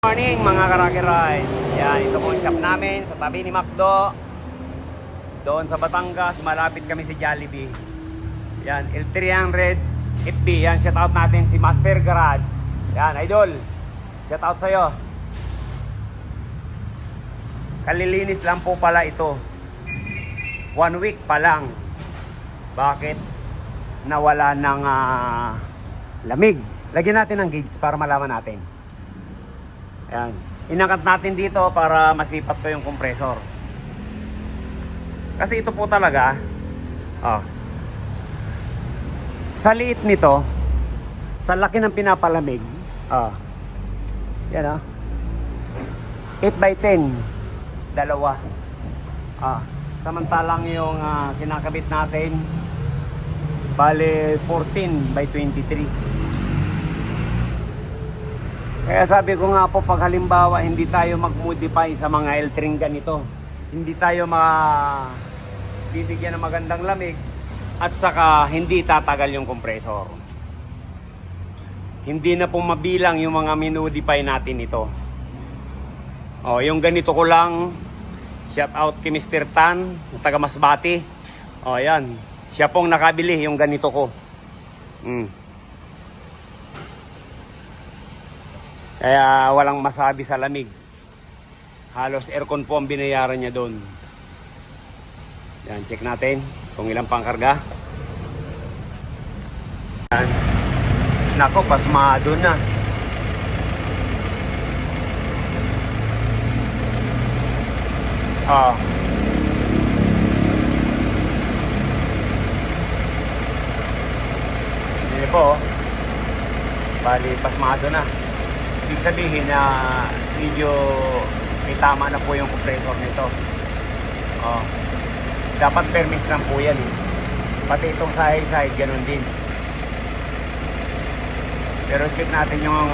Morning mga ka-Rocky Rides. Yan, ito po yung shop namin sa tabi ni McDo. Doon sa Batangas, malapit kami sa Jollibee. Yan, L300 FB. Yan, shout out natin si Master Garage. Yan, idol. Shout out sa'yo. Kalilinis lang po pala ito. 1 week pa lang. Bakit? Nawala ng lamig. Lagyan natin ng gauge para malaman natin. Ayan. Inangkat natin dito para masipat ko yung compressor. Kasi ito po talaga, sa liit nito, sa laki ng pinapalamig, yan 8x10, dalawa. Samantalang yung kinakabit natin, bale 14x23. Kaya sabi ko nga po, pag halimbawa hindi tayo mag-modify sa mga L-string ganito, hindi tayo bibigyan ng magandang lamig at saka hindi tatagal yung compressor. Hindi na po mabilang yung mga minodify natin ito. Yung ganito ko lang, shout out kay Mr. Tan, taga Masbate. Yan. Siya pong nakabili yung ganito ko. Kaya walang masabi sa lamig. Halos aircon po ang binayaran niya doon. Yan, check natin kung ilang pangkarga. Yan. Nako, pasmado na. Hindi po. Bali, pasmado na. Ibig sabihin na medyo may tama na po yung compressor nito. Dapat permis lang po yan. Pati itong side ganun din. Pero check natin yung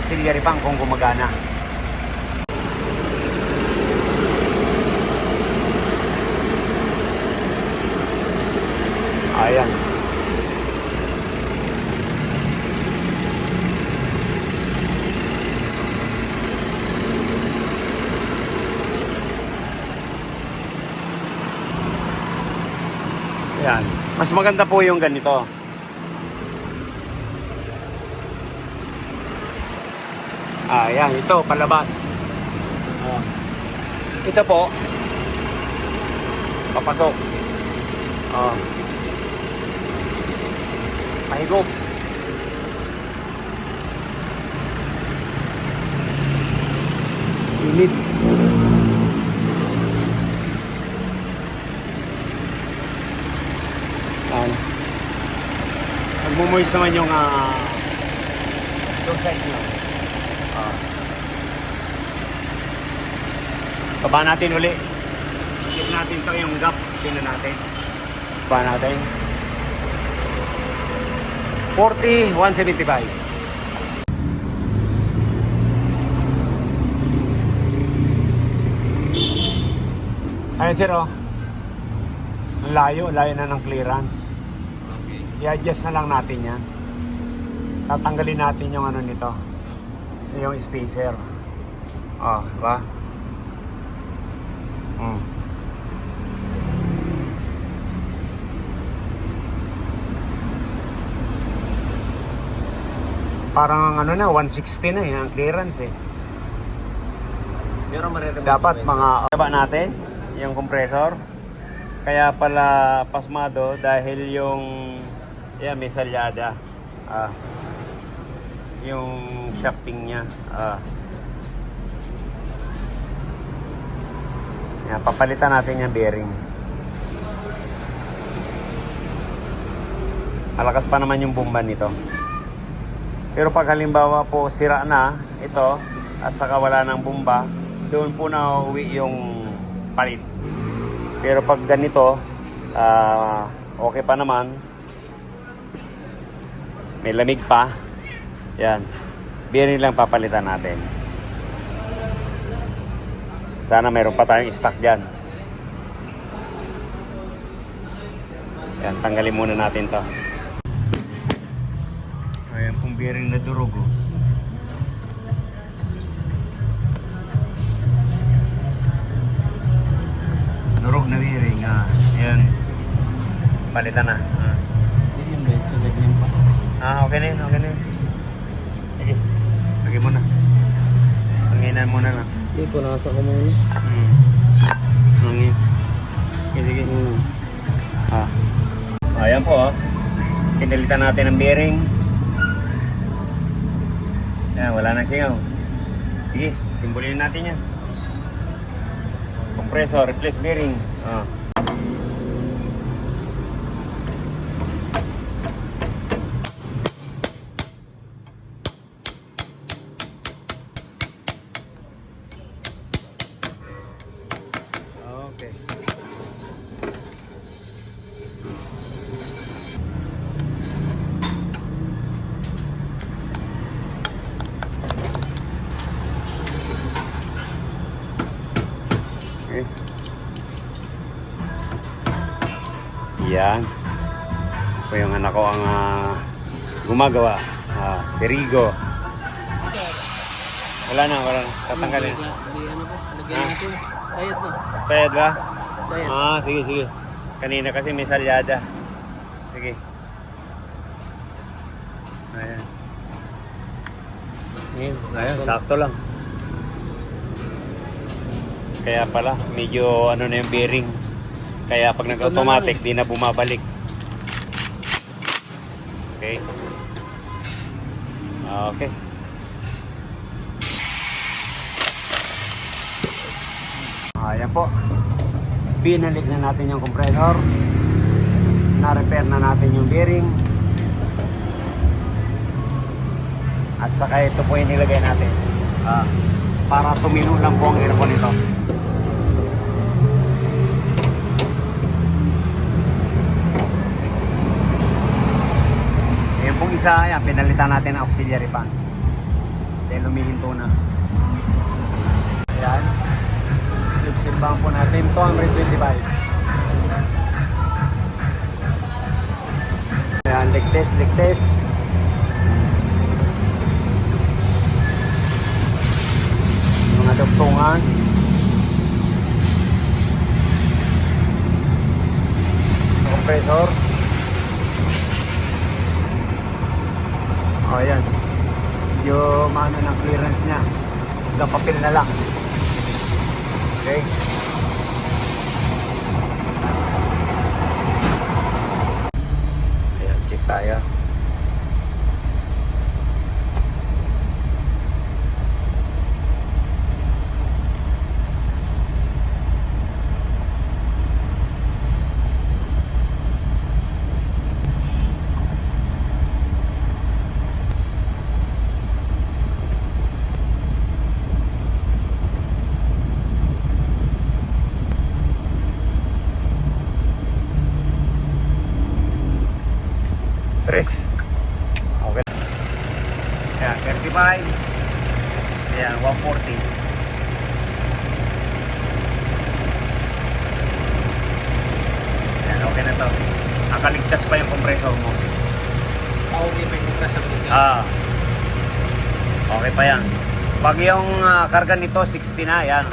auxiliary pang kung gumagana. Ayan. Yan. Mas maganda po yung ganito. Yan. Ito, palabas. Ito po. Papasok. Mahigop. Init. Magmumoist naman yung side nyo. Baba natin uli. Check natin ito yung gap. Tingnan natin. Baba natin. 40, 175. Ayan sir, ang layo na ng clearance. I-adjust na lang natin yan. Tatanggalin natin yung ano nito, yung spacer. Diba? Parang ano na, 160 na ang clearance Pero dapat mga baba natin yung compressor. Kaya pala pasmado dahil yung may salyada. Yung shafting niya. Papalitan natin yung bearing. Malakas pa naman yung bomba nito. Pero pag halimbawa po sira na ito at saka wala ng bomba, doon po na uwi yung palit. Pero pag ganito, okay pa naman. May lamig pa. Yan. Bearing lang papalitan natin. Sana mayroon pa tayong stock dyan. Yan, tanggalin muna natin to. Ayan pong bearing na durog. Palitan na. Ganyan ba yun sa ganyan pa? Okay na yun, okay na yun. Sige, lagay mo na. Panginan mo na lang. Hindi, punasa ko muna. Hangin. Sige. Ayan po, pinalitan natin ang bearing. Yan, wala nang singaw. Sige, simbolin natin yan. Compressor, replace bearing. Okay. Okay. Yan. Ito yung anak ko ang gumagawa. Si Rigo. Wala na. Tatanggalin. Hindi, ano po, lagyan natin. Sayad na. Sayad ba? Sayad. Sige. Kanina kasi may salyada. Sige. Ayan. Ayan, sakto lang. Kaya pala, medyo ano na yung bearing. Kaya pag nag-automatic, di na bumabalik. Okay. Okay. Ayan po. Binalik na natin yung compressor. Na-repair na natin yung bearing. At saka ito po yung nilagay natin. Para tumino lang po ang aircon nito. Ayan pong isa, yan, pinalitan natin ang auxiliary fan. Dahil lumihinto na. Ayan. Silbang po natin 225. Ayan, ligtes. Mga dugtungan. Compressor. Ayan. Yung maano ng clearance niya. Hanggang papel na lang. Okay. Ayan, check tayo. Tres. Okay. Ayan, 35. Ayan, 140. Ayan, okay na to. Nakaligtas pa yung compressor mo. Okay pa yung kasama. Okay pa yan. Pag yung karga nito 60 na, yan.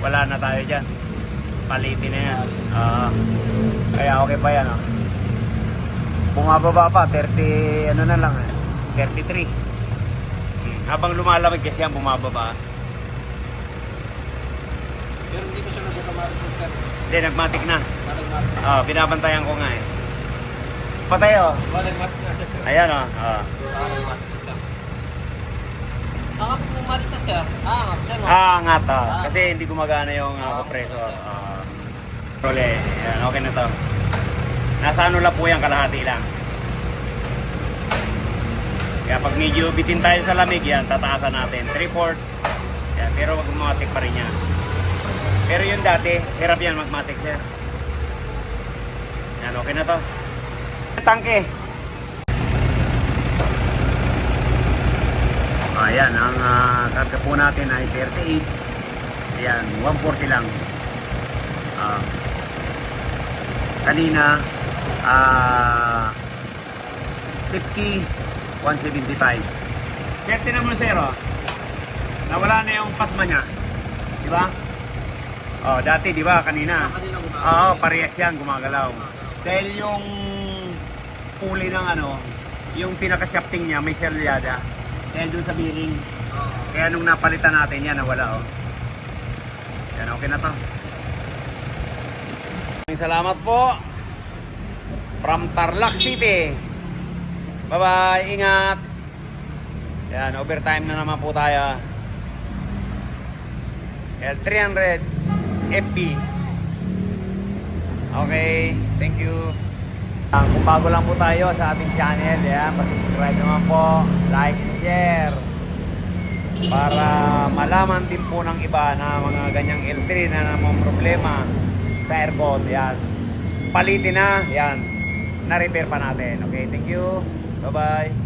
Wala na tayo dyan. Palitin na yan. Kaya okay pa yan. Bumababa pa, 30, ano na lang, 33. Habang lumalamig kasi yan, bumababa. Pero hindi ko siya nag-automatic yung sir. Hindi, nagmatic na. Nag-automatic. Binabantayan ko nga eh. Patay Nag-automatic na siya sir. Ayan Nag-automatic siya sir. Kapag nag-automatic siya sir, angat siya no? Angat kasi hindi gumagana yung compressor. Role, ayan, okay na to. Nasa ano lang po yan, kalahati lang. Kaya pag medyo bitin tayo sa lamig yan, tataasan natin 3/4. Yan, pero mag-matic pa rin yan. Pero yung dati, hirap yan mag-matic sir. Yan, okay na to. Tangke. Ayan, ang karga po natin ay 38. Ayan, 140 lang. Kanina 50, 175. Sir, tinan mo sir, nawala na yung pasma niya. Di ba? Dati di ba kanina? Oo, parehas yan, gumagalaw. Dahil yung pulley ng ano, yung pinaka-shafting niya may selyada. Dahil dun sa bearing. Kaya nung napalitan natin yan, nawala oh. Yan, okay na to. Salamat po. From Tarlac City. Bye-bye. Ingat. Yan, overtime na naman po tayo. L300 FB. Okay, thank you. Kung bago lang po tayo sa ating channel, yan, subscribe naman po, like and share. Para malaman din po ng iba na mga ganyang L3 na namang problema sa aircon. Yan, palitin na, yan, na-repair pa natin. Okay, thank you. Bye-bye.